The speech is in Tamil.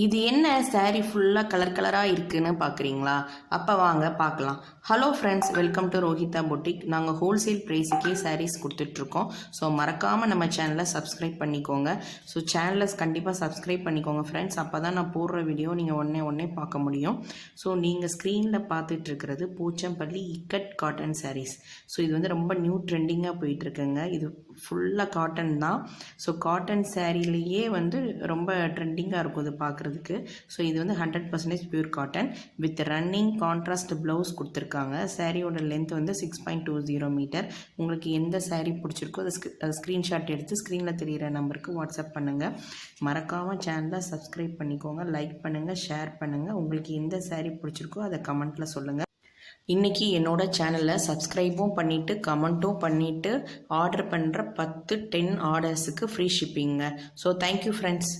இது என்ன சாரீ ஃபுல்லாக கலர் கலராக இருக்குன்னு பார்க்குறீங்களா? அப்போ வாங்க பார்க்கலாம். Hello friends, welcome to Rohitha boutique. நாங்கள் ஹோல்சேல் ப்ரைஸுக்கே சாரீஸ் கொடுத்துட்ருக்கோம். ஸோ மறக்காமல் நம்ம சேனலை சப்ஸ்கிரைப் பண்ணிக்கோங்க. ஸோ சேனலை கண்டிப்பாக சப்ஸ்கிரைப் பண்ணிக்கோங்க ஃப்ரெண்ட்ஸ். அப்போ தான் நான் போடுற வீடியோ நீங்கள் உடனே பார்க்க முடியும். ஸோ நீங்கள் ஸ்க்ரீனில் பார்த்துட்ருக்கிறது போச்சம்பள்ளி இக்கட் காட்டன் சாரீஸ். ஸோ இது வந்து ரொம்ப நியூ ட்ரெண்டிங்காக போயிட்டுருக்குங்க. இது ஃபுல்லாக காட்டன் தான். ஸோ காட்டன் சாரீலேயே வந்து ரொம்ப ட்ரெண்டிங்காக இருக்கும் இது பார்க்குறதுக்கு. ஸோ இது வந்து 100% pure cotton with running contrast blouse கொடுத்துருக்காங்க. சாரியோட லென்த் வந்து 6.20 மீட்டர். உங்களுக்கு எந்த சாரீ பிடிச்சிருக்கோ அதை ஸ்க்ரீன்ஷாட் எடுத்து ஸ்க்ரீனில் தெரிகிற நம்பருக்கு வாட்ஸ்அப் பண்ணுங்கள். மறக்காமல் சேனலை சப்ஸ்கிரைப் பண்ணிக்கோங்க, லைக் பண்ணுங்கள், ஷேர் பண்ணுங்கள். உங்களுக்கு எந்த சாரீ பிடிச்சிருக்கோ அதை கமெண்ட்டில் சொல்லுங்கள். இன்றைக்கி என்னோடய சேனலில் சப்ஸ்கிரைபும் பண்ணிவிட்டு கமெண்ட்டும் பண்ணிவிட்டு ஆர்டர் பண்ணுற 10 ஆர்டர்ஸுக்கு ஃப்ரீ ஷிப்பிங்க. So thank you friends.